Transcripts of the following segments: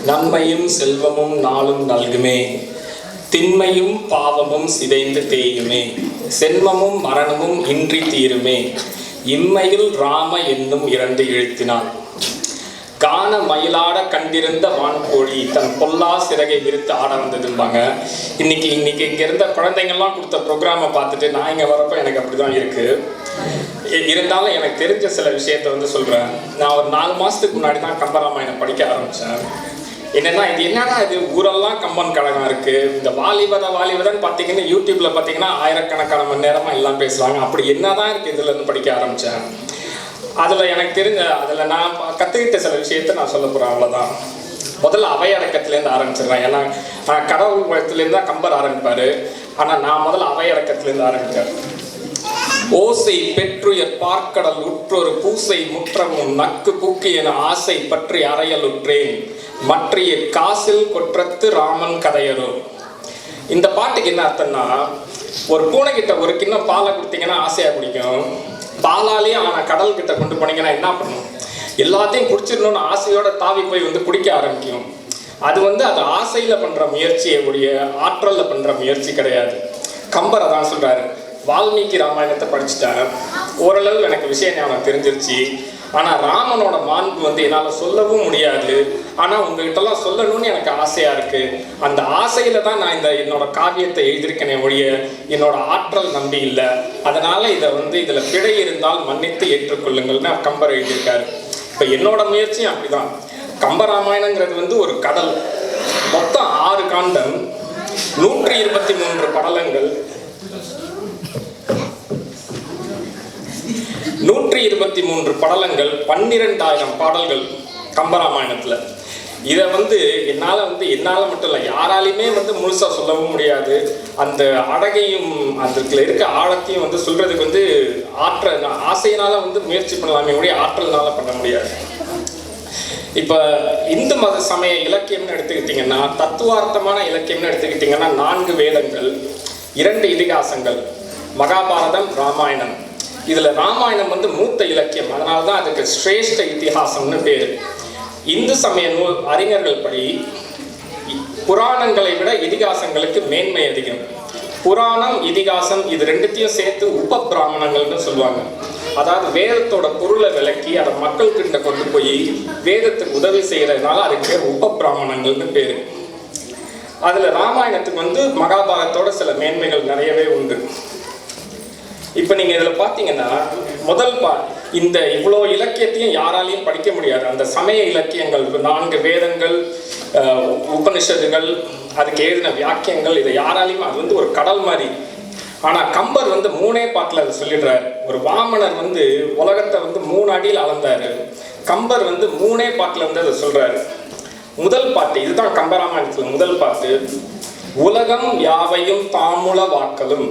நன்மையும் செல்வமும் நாளும் நல்குமே, திண்மையும் பாவமும் சிதைந்து தேயுமே, சென்மமும் மரணமும் இன்றி தீருமே, இம்மையில் ராம என்னும் 2 எழுத்தினான். காண மயிலாட கண்டிருந்த வான்கோழி தன் பொல்லா சிறகை விரித்து ஆட வந்ததும்பாங்க. இன்னைக்கு இங்க இருந்த குழந்தைங்கள்லாம் கொடுத்த ப்ரோக்ராமை பார்த்துட்டு நான் இங்கே வரப்போ எனக்கு அப்படிதான் இருக்கு. இருந்தாலும் எனக்கு தெரிஞ்ச சில விஷயத்த வந்து சொல்றேன். நான் ஒரு 4 மாசத்துக்கு முன்னாடி தான் கம்பராமாயணம் படிக்க ஆரம்பிச்சேன். என்னன்னா இது என்னடா இது ஊரெல்லாம் கம்பன் கழகம் இருக்கு, இந்த வாலிபதான் பார்த்தீங்கன்னா யூடியூப்ல பார்த்தீங்கன்னா ஆயிரக்கணக்கான மணி நேரமா எல்லாம் பேசுவாங்க. அப்படி என்னதான் இருக்கு இதுல இருந்து படிக்க ஆரம்பிச்சேன். அதில் எனக்கு தெரிஞ்ச நான் கற்றுக்கிட்ட சில விஷயத்த நான் சொல்ல போகிறேன். அவ்வளோதான். முதல்ல அவையடக்கத்துலேருந்து ஆரம்பிச்சிடுறேன். ஏன்னா கடவுள் குலத்துலேருந்து தான் கம்பர் ஆரம்பிப்பார். ஆனால் நான் முதல்ல அவையடக்கத்துலேருந்து ஆரம்பித்தேன். ஓசை பெற்றுயர் பார்க்கடல் உற்றொரு பூசை முற்றமும் நக்கு பூக்கு என ஆசை பற்றி அறையல் உற்றேன் மற்றைய காசில் கொற்றத்து ராமன் கதையரும். இந்த பாட்டுக்கு என்ன அர்த்தம்னா, ஒரு பூனைக்கிட்ட ஒரு கிண்ணம் பாலை கொடுத்தீங்கன்னா ஆசையாக குடிக்கும். பாலாலேயே ஆனால் கடல் கிட்ட கொண்டு போனீங்கன்னா என்ன பண்ணும்? எல்லாத்தையும் குடிச்சிடணும்னு ஆசையோட தாவி போய் வந்து குடிக்க ஆரம்பிக்கும். அது ஆசையில் பண்ணுற முயற்சியை உடைய ஆற்றலில் பண்ணுற முயற்சி கிடையாது. கம்பர் அதான் சொல்கிறாரு. வால்மீகி ராமாயணத்தை படிச்சுட்டேன், ஓரளவு எனக்கு விஷயம் ஞாபகம் தெரிஞ்சிருச்சு. ஆனால் ராமனோட மாண்பு என்னால் சொல்லவும் முடியாது. ஆனால் உங்ககிட்டலாம் சொல்லணும்னு எனக்கு ஆசையாக இருக்குது. அந்த ஆசையில் தான் நான் என்னோட காவியத்தை எழுதியிருக்கேனே ஒழிய என்னோட ஆற்றல் நம்பி இல்லை. அதனால் இதில் பிழை இருந்தால் மன்னித்து ஏற்றுக்கொள்ளுங்கள்னு கம்பர் எழுதியிருக்காரு. இப்போ என்னோட முயற்சியும் அப்படிதான். கம்பராமாயணங்கிறது ஒரு கடல். மொத்தம் 6 காண்டம், 123 படலங்கள், 123 படலங்கள், 12,000 பாடல்கள் கம்பராமாயணத்தில். இதை என்னால் மட்டும் இல்லை, யாராலையுமே முழுசாக சொல்லவும் முடியாது. அந்த அழகையும் அதுல இருக்க ஆழத்தையும் சொல்றதுக்கு ஆற்றல் ஆசையினால முயற்சி பண்ணலாமே ஒழிய ஆற்றல்னால பண்ண முடியாது. இப்போ இந்து மத சமய இலக்கியம்னு எடுத்துக்கிட்டிங்கன்னா, தத்துவார்த்தமான இலக்கியம்னு எடுத்துக்கிட்டிங்கன்னா 4 வேதங்கள், 2 இதிகாசங்கள், மகாபாரதம், ராமாயணம். இதில் ராமாயணம் மூத்த இலக்கியம், அதனால தான் அதுக்கு ஸ்ரேஷ்ட இதிகாசம்னு பேர். இந்து சமய நூல் அறிஞர்கள் படி புராணங்களை விட இதிகாசங்களுக்கு மேன்மை அதிகம். புராணம், இதிகாசம் இது 2த்தையும் சேர்த்து உப பிராமணங்கள்னு சொல்லுவாங்க. அதாவது வேதத்தோட பொருளை விளக்கி அதை மக்கள்கிட்ட கொண்டு போய் வேதத்துக்கு உதவி செய்யறதுனால அதுக்கு பேர் உப பிராமணங்கள்னு பேர். அதில் ராமாயணத்துக்கு மகாபாரதத்தோட சில மேன்மைகள் நிறையவே உண்டு. இப்போ நீங்கள் இதில் பார்த்தீங்கன்னா முதல் இந்த இவ்வளோ இலக்கியத்தையும் யாராலையும் படிக்க முடியாது. அந்த சமய இலக்கியங்கள் 4 வேதங்கள், உபனிஷத்துகள், அதுக்கு எழுதின வியாக்கியங்கள், இதை யாராலையும் அது ஒரு கடல் மாதிரி. ஆனால் கம்பர் 3 பாட்டில் அதை சொல்லிடுறாரு. ஒரு வாமனர் உலகத்தை 3 அடியில் அளந்தாரு. கம்பர் 3 பாட்டில் அதை சொல்றாரு. முதல் பாட்டு இதுதான் கம்பராமாயணத்தில் முதல் பாட்டு. உலகம் யாவையும் தாமுள வாக்கலும்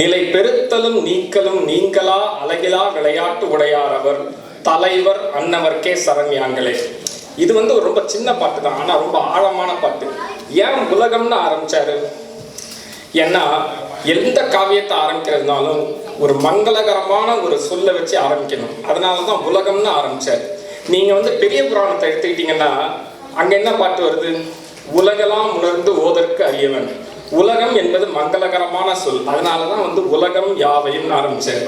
நிலை பெருத்தலும் நீக்கலும் நீங்களா அழகிலா விளையாட்டு உடையாரவர் தலைவர் அன்னவர்க்கே சரண்யாங்களே. இது ஒரு ரொம்ப சின்ன பாட்டு தான், ஆனால் ரொம்ப ஆழமான பாட்டு. ஏன் உலகம்னு ஆரம்பிச்சாரு? ஏன்னா எந்த காவியத்தை ஆரம்பிக்கிறதுனாலும் ஒரு மங்களகரமான ஒரு சொல்ல வச்சு ஆரம்பிக்கணும். அதனால தான் உலகம்னு ஆரம்பிச்சாரு. நீங்க பெரிய புராணத்தை எடுத்துக்கிட்டீங்கன்னா அங்க என்ன பாட்டு வருது? உலகெல்லாம் உணர்ந்து ஓதற்கு அறியவன். உலகம் என்பது மங்களகரமான சொல், அதனாலதான் உலகம் யாவையும் ஆரம்பிச்சாரு.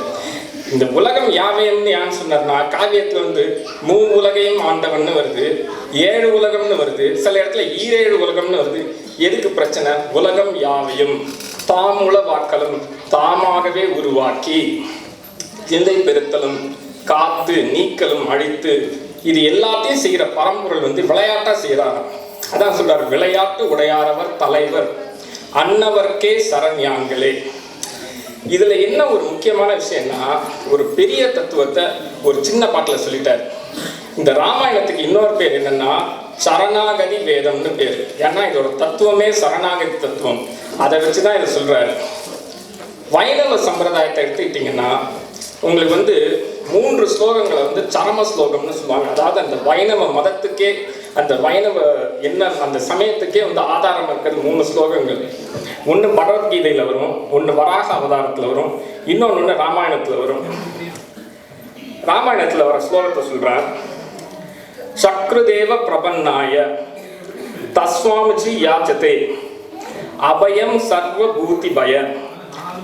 இந்த உலகம் யாவையம்னு யான்னு சொன்னார்னா, காவியத்துல 3 உலகையும் ஆண்டவன்னு வருது, 7 உலகம்னு வருது, சில இடத்துல 7 உலகம்னு வருது. எதுக்கு பிரச்சனை? உலகம் யாவையும் தாமுள வாக்கலும் தாமாகவே உருவாக்கி சிந்தை பெருத்தலும் காத்து நீக்கலும் அழித்து இது எல்லாத்தையும் செய்யற பரம்பொருள் விளையாட்டா செய்யறாங்க. அதான் சொல்றாரு, விளையாட்டு உடையாரவர் தலைவர் அன்னவர்க்கே சரண்யாங்களே. இதுல என்ன ஒரு முக்கியமான விஷயம்னா, ஒரு பெரிய தத்துவத்தை ஒரு சின்ன பாட்டில் சொல்லிட்டாரு. இந்த ராமாயணத்துக்கு இன்னொரு பேர் என்னன்னா சரணாகதி வேதம்னு பேர். ஏன்னா இதோட தத்துவமே சரணாகதி தத்துவம். அதை வச்சுதான் இதை சொல்றாரு. வைணவ சம்பிரதாயத்தை எடுத்துக்கிட்டீங்கன்னா உங்களுக்கு 3 ஸ்லோகங்களை சரம ஸ்லோகம்னு சொல்லுவாங்க. அதாவது அந்த வைணவ மதத்துக்கே, அந்த வைணவ அந்த சமயத்துக்கே ஆதாரம் இருக்கிறது 3 ஸ்லோகங்கள். ஒன்று பகவத்கீதையில் வரும், ஒன்று வராக அவதாரத்தில் வரும், இன்னொன்று ராமாயணத்தில் வரும். ராமாயணத்தில் வர ஸ்லோகத்தை சொல்கிறேன். சக்ருதேவ பிரபன்னாய தஸ்வாமிஜி யாச்சதே அபயம் சர்வ பூதி பய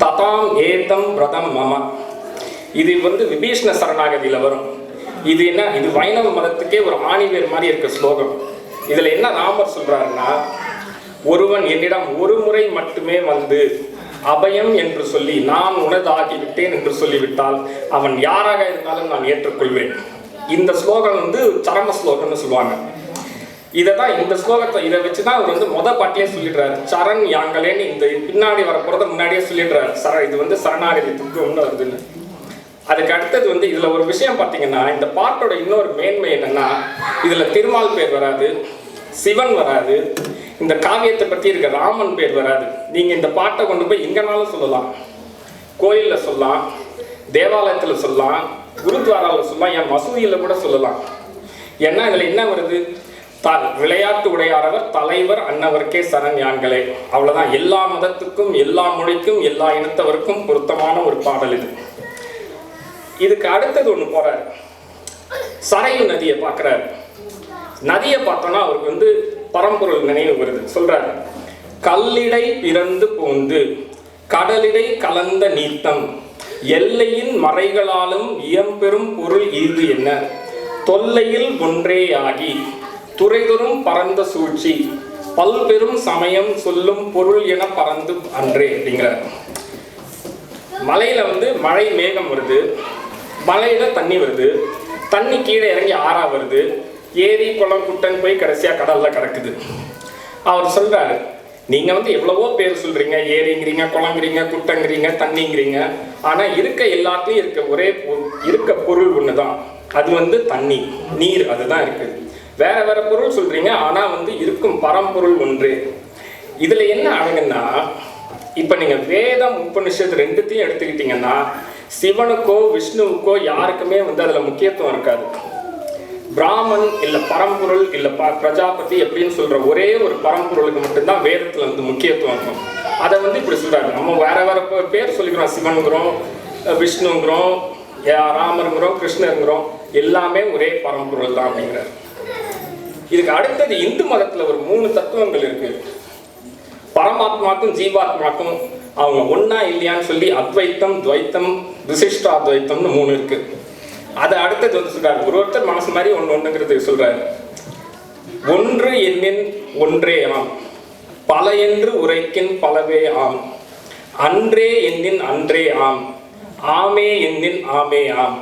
ததாம் ஏதம் பிரதம் மம. இது விபீஷ்ண சரணாகதியில் வரும். இது என்ன, இது வைணவ மதத்துக்கே ஒரு ஆணிவேர் மாதிரி இருக்க ஸ்லோகம். இதுல என்ன ராமர் சொல்றாருன்னா, ஒருவன் என்னிடம் ஒரு முறை மட்டுமே வந்து அபயம் என்று சொல்லி நான் உனதாகிவிட்டேன் என்று சொல்லிவிட்டால் அவன் யாராக இருந்தாலும் நான் ஏற்றுக்கொள்வேன். இந்த ஸ்லோகம் சரம ஸ்லோகம்னு சொல்லுவாங்க. இதைதான் இந்த ஸ்லோகத்தை இதை வச்சுதான் அவர் மொத பாட்டிலே சொல்லிடுறாரு. சரண் யாங்களேன்னு இந்த பின்னாடி வரப்போறத முன்னாடியே சொல்லிடுறாரு. இது சரணாகதி துக்கம்னு வருதுன்னு. அதுக்கு அடுத்தது இதுல ஒரு விஷயம் பார்த்தீங்கன்னா, இந்த பாட்டோட இன்னொரு மேன்மை என்னன்னா, இதுல திருமால் பேர் வராது, சிவன் வராது, இந்த காவியத்தை பத்தி இருக்க ராமன் பேர் வராது. நீங்க இந்த பாட்டை கொண்டு போய் எங்கனாலும் சொல்லலாம், கோயில்ல சொல்லலாம், தேவாலயத்துல சொல்லலாம், குருத்வாரால சொல்லலாம், என் மசூதியில கூட சொல்லலாம். ஏன்னா இதுல என்ன வருது, விளையாட்டு உடையாரவர் தலைவர் அன்னவருக்கே சரண் யான்களே. அவ்வளவுதான். எல்லா மதத்துக்கும் எல்லா மொழிக்கும் எல்லா இனத்தவருக்கும் பொருத்தமான ஒரு பாடல் இது. இதுக்கு அடுத்தது ஒண்ணு போறாரு, சரையு நதியை பார்க்கிறாரு. நதியை பார்த்தோம்னா அவருக்கு பரம்பொருள் நினைவு வருது. சொல்றாரு, கல்லிடை பிறந்து போந்து கடலிடை கலந்த நீத்தம் எல்லையின் மறைகளாலும் இயம்பெரும் பொருள் இது என்ன தொல்லையில் ஒன்றேயாகி துறைதொரும் பரந்த சூழ்ச்சி பல்பெரும் சமயம் சொல்லும் பொருள் என பறந்து அன்றே அப்படிங்கிறார். மலையில மழை மேகம் வருது, மலையில தண்ணி வருது, தண்ணி கீழே இறங்கி ஆறா வருது, ஏரி குளம் குட்டன் போய் கடைசியா கடல்ல கிடக்குது. அவர் சொல்றாரு, நீங்க எவ்வளவோ பேர் சொல்றீங்க, ஏரிங்கிறீங்க, குளங்கிறீங்க, குட்டங்கிறீங்க, தண்ணிங்கிறீங்க, ஆனா இருக்க எல்லாத்தையும் இருக்க பொருள் ஒண்ணுதான். அது தண்ணி, நீர், அதுதான் இருக்கு. வேற வேற பொருள் சொல்றீங்க, ஆனா இருக்கும் பரம்பொருள் ஒன்று. இதுல என்ன அழகுன்னா, இப்ப நீங்க வேதம் உபனிஷத்து ரெண்டுத்தையும் எடுத்துக்கிட்டீங்கன்னா, சிவனுக்கோ விஷ்ணுவுக்கோ யாருக்குமே அதுல முக்கியத்துவம் இருக்காது. பிராமன் இல்ல பரம்பொருள் இல்ல பிரஜாபதி அப்படின்னு சொல்ற ஒரே ஒரு பரம்பொருளுக்கு மட்டும்தான் வேதத்துல முக்கியத்துவம் இருக்கும். அதை இப்படி சொல்றாரு. நம்ம வேற வேற பேர் சொல்லிக்கிறோம், சிவனுங்கிறோம், விஷ்ணுங்கிறோம், ராமருங்கிறோம், கிருஷ்ணருங்கிறோம், எல்லாமே ஒரே பரம்பொருள் தான் அப்படிங்கிறார். இதுக்கு அடுத்தது இந்து மதத்துல ஒரு 3 தத்துவங்கள் இருக்கு. பரமாத்மாக்கும் ஜீவாத்மாக்கும் அவங்க ஒன்னா இல்லையான்னு சொல்லி அத்வைத்தம், துவைத்தம், விசிஷ்டாத்வைத்தம்னு 3 இருக்கு. அது அடுத்தது சொல்றாரு, ஒருத்தர் மனசு மாதிரி ஒண்ணுங்கிறது சொல்றாரு. ஒன்று எண்ணின் ஒன்றே ஆம், பல என்று உரைக்கின் பலவே ஆம், அன்றே எண்ணின் அன்றே ஆம், ஆமே எண்ணின் ஆமே ஆம்,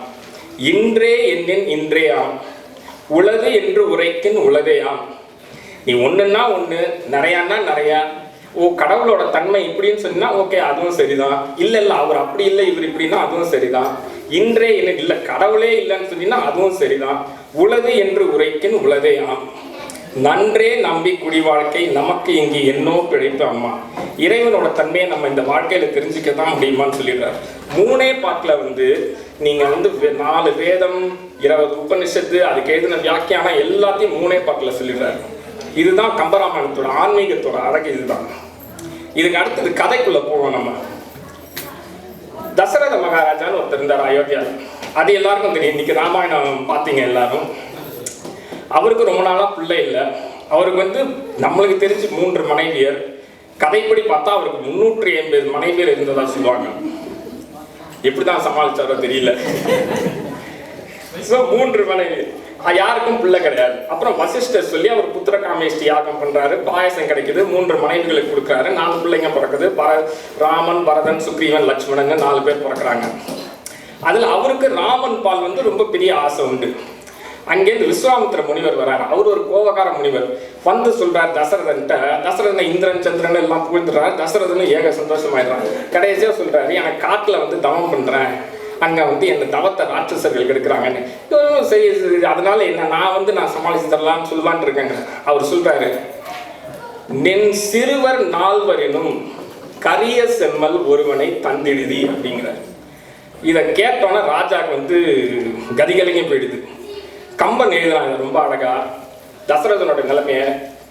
இன்றே எண்ணின் இன்றே ஆம், உளது என்று உரைக்கின் உளதே ஆம். நீ ஒண்ணுன்னா ஒண்ணு, நிறையான்னா நிறையா. கடவுளோட தன்மை இப்படின்னு சொன்னா ஓகே, அதுவும் சரிதான். இல்ல அவர் அப்படி இல்லை, இவர் இப்படின்னா அதுவும் சரிதான். இன்றே இல்ல, கடவுளே இல்லைன்னு சொன்னீங்கன்னா அதுவும் சரிதான். உளது என்று உரைக்கின் உளதே ஆம், நன்றே நம்பி குடி வாழ்க்கை நமக்கு இங்கு என்னோ பிழைப்பு அம்மா. இறைவனோட தன்மையை நம்ம இந்த வாழ்க்கையில தெரிஞ்சுக்க தான் முடியுமான்னு சொல்லிடுறாரு. 3 பாட்டுல நீங்க 4 வேதம், 20 உபனிஷத்து, அதுக்கு எழுதின வியாக்கியானம் எல்லாத்தையும் 3 பாட்டுல சொல்லிடுறாரு. இதுதான் கம்பராமாயணத்தோட ஆன்மீகத்தோட அழகு. இதுதான். இதுக்கு அடுத்தது கதைக்குள்ள போவோம். நம்ம தசரத மகாராஜான்னு ஒருத்தர் இருந்தார் அயோத்தியா. அது எல்லாருக்கும் தெரியும். இன்னைக்கு ராமாயணம் பார்த்தீங்க எல்லாரும். அவருக்கு ரொம்ப நாளா பிள்ளை இல்லை. அவருக்கு நம்மளுக்கு தெரிஞ்சு 3 மனைவியர். கதைப்படி பார்த்தா அவருக்கு 380 மனைவியர் இருந்ததா சொல்லுவாங்க. எப்படிதான் சமாளிச்சாரோ தெரியல. 3 மனைவி, யாருக்கும் பிள்ளை கிடையாது. அப்புறம் வசிஷ்டர் சொல்லி அவர் புத்திர காமேஷ்டி யாகம் பண்றாரு, பாயசம் கிடைக்குது, 3 மனைவிகளுக்கு கொடுக்குறாரு, 4 பிள்ளைங்க பிறக்குது. ராமன், பரதன், சுக்ரீவன், லட்சுமணன் 4 பேர் பிறக்கிறாங்க. அதுல அவருக்கு ராமன் பால் ரொம்ப பெரிய ஆசை உண்டு. அங்கேருந்து விஸ்வாமித்திர முனிவர் வர்றாரு. அவர் ஒரு கோபக்கார முனிவர். சொல்றாரு தசரதன்ட்ட. தசரதனை இந்திரன் சந்திரன் எல்லாம் புகழ்ந்துறாரு. தசரதனும் ஏக சந்தோஷமாயிடுறாங்க. கடைசியா சொல்றாரு, எனக்கு காட்டுல தவம் பண்றேன், அங்க என் தவத்தை ராட்சசர்கள் எடுக்கிறாங்கன்னு. சரி, அதனால என்ன, நான் சமாளிச்சு தரலாம்னு சொல்லலான்னு இருக்கேங்க. அவர் சொல்றாரு, நின் சிறுவர் 4வரினும் கரிய செம்மல் ஒருவனை தந்திடுதி அப்படிங்கிறார். இதை கேட்டோன்னா ராஜாவுக்கு கதிகலங்க போயிடுது. கம்பன் எழுதுறாங்க ரொம்ப அழகா தசரதனோட நிலைமைய.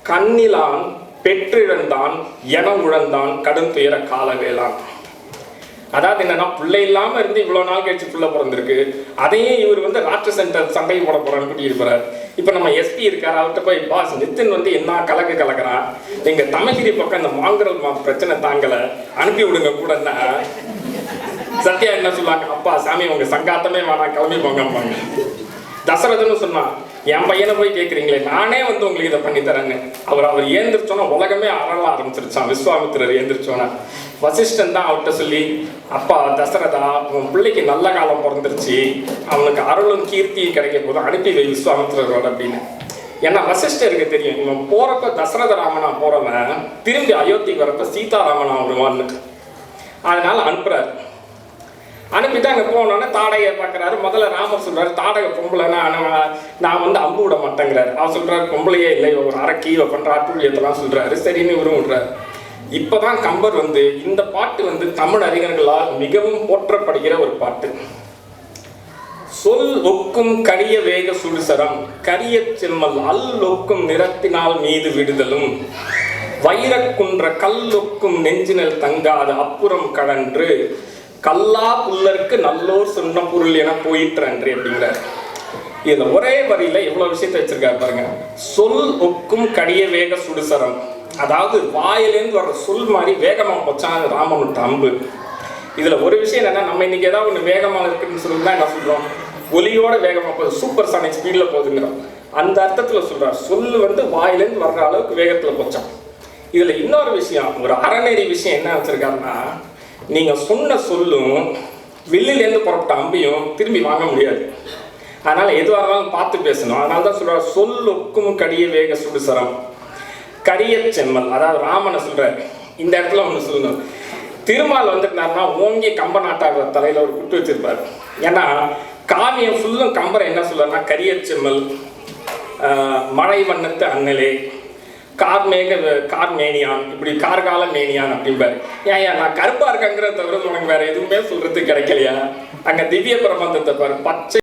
கண்ணிலான் பெற்றிழந்தான் என உழந்தான் கடும் துயர காலவேளான். அதாவது என்னன்னா, பிள்ளை இல்லாம இருந்து இவ்வளவு நாள் கழிச்சு பிள்ளை பிறந்திருக்கு, அதையே இவர் ராட்சசன் சண்டை போட போறான்னு கூட்டி இருப்பார். இப்போ நம்ம எஸ்பி இருக்கார், அவர்கிட்ட போய் பாஸ் நித்தின் வந்து என்ன கலக்குறான், எங்கள் தமிழ்கிரி பக்கம் இந்த மாங்குரல் பிரச்சனை தாங்கலை, அனுப்பி விடுங்க கூடன்னா சத்யா என்ன சொல்லுவாங்க, அப்பா சாமி உங்க சங்காத்தமே வேணாம் கிளம்பி போங்கம்பாங்க. தசரதன்னு சொன்னான், என் பையனை போய் கேட்குறீங்களே, நானே வந்து உங்களுக்கு இதை பண்ணி தரேன்னு. அவர் ஏந்திரிச்சோன்னா உலகமே அறல ஆரம்பிச்சிருச்சான். விஸ்வாமித்திரர் ஏந்திரிச்சோன்னா வசிஷ்டன் தான் அவர்கிட்ட சொல்லி, அப்பா தசரதா உன் பிள்ளைக்கு நல்ல காலம் பிறந்துருச்சு, அவனுக்கு அருளும் கீர்த்தியும் கிடைக்க போதும், அனுப்பி வை விஸ்வாமித்திரரோட அப்படின்னு. ஏன்னா வசிஷ்டருக்கு தெரியும், இவன் போறப்ப தசரத ராமனா போறவன் திரும்பி அயோத்திக்கு வரப்ப சீதாராமனா வருவான்னு. அதனால அனுப்புறாரு. அனுப்பிட்டு அங்கே போனோன்னே தாடகையை பார்க்குறாரு. முதல்ல ராமர் சொல்கிறாரு, தாடகை பொம்பளைன்னா நான் வந்து அம்பு விட மாட்டேங்கிறாரு. அவர் சொல்கிறாரு, பொம்பளையே இல்லை, ஒரு அரக்கி பண்ணுற அட்டுழியத்தெல்லாம் சொல்கிறாரு. சரின்னு இவரும் விடுறாரு. இப்போ தான் கம்பர் வந்து இந்த பாட்டு வந்து தமிழ் அறிஞர்களால் மிகவும் போற்றப்படுகிற ஒரு பாட்டு. சொல் ஒக்கும் கரிய வேக சுடுசரம், கரிய செம்மல் அல் ஒக்கும் நிறத்தினால் மீது விடுதலும், வைரக்குன்ற கல்லொக்கும் நெஞ்சினல் தங்காத அப்புறம் கடன்று, கல்லா புல்லருக்கு நல்லோர் சொன்ன பொருள் என போயிற்றன்று அப்படிங்கிறார். இதுல ஒரே வரியில எவ்வளவு விஷயத்தை வச்சிருக்காரு பாருங்க. சொல் ஒக்கும் கடிய வேக சுடுசரம், அதாவது வாயிலேருந்து வர்ற சொல் மாதிரி வேகமா போச்சான் ராமன் அம்பு. இதுல ஒரு விஷயம் என்னன்னா, நம்ம இன்னைக்கு ஏதாவது ஒன்று வேகமா இருக்குன்னு சொல்லிதான் என்ன சொல்றோம், ஒலியோட வேகமா போகுது, சூப்பர் சானிக் ஸ்பீட்ல போகுதுங்கிறோம். அந்த அர்த்தத்துல சொல்றார், சொல்லு வந்து வாயிலேருந்து வர்ற அளவுக்கு வேகத்துல போச்சான். இதுல இன்னொரு விஷயம், ஒரு அறநெறி விஷயம் என்ன வச்சிருக்காருன்னா, நீங்க சொன்ன சொல்லும் வில்லிலேருந்து புறப்பட்ட அம்பையும் திரும்பி வாங்க முடியாது. அதனால எதுவாக இருந்தாலும் பார்த்து பேசணும். அதனால தான் சொல்றாரு, சொல் ஒக்கும் கடிய வேக சுடுசரம், கரிய செம்மல். அதாவது ராமனை சொல்றாரு. இந்த இடத்துல ஒன்று சொல்லணும், திருமால் வந்துட்டாருன்னா ஓங்கி கம்ப நாட்டாக தலையில ஒரு குட்டு வச்சிருப்பாரு. ஏன்னா காவியம் ஃபுல்லும் கம்பரை என்ன சொல்றாருன்னா, கரிய செம்மல், மழை வண்ணத்து அண்ணலே, கார்மேனியான், இப்படி கார்கால மேனியான் அப்படிம்பாரு. ஏன் நான் கருப்பா இருக்கங்கிறத தவிர உனக்கு வேற எதுவுமே சொல்றதுக்கு கிடைக்கலையா? அங்க திவ்ய பிரபந்தத்தை பாரு, பச்சை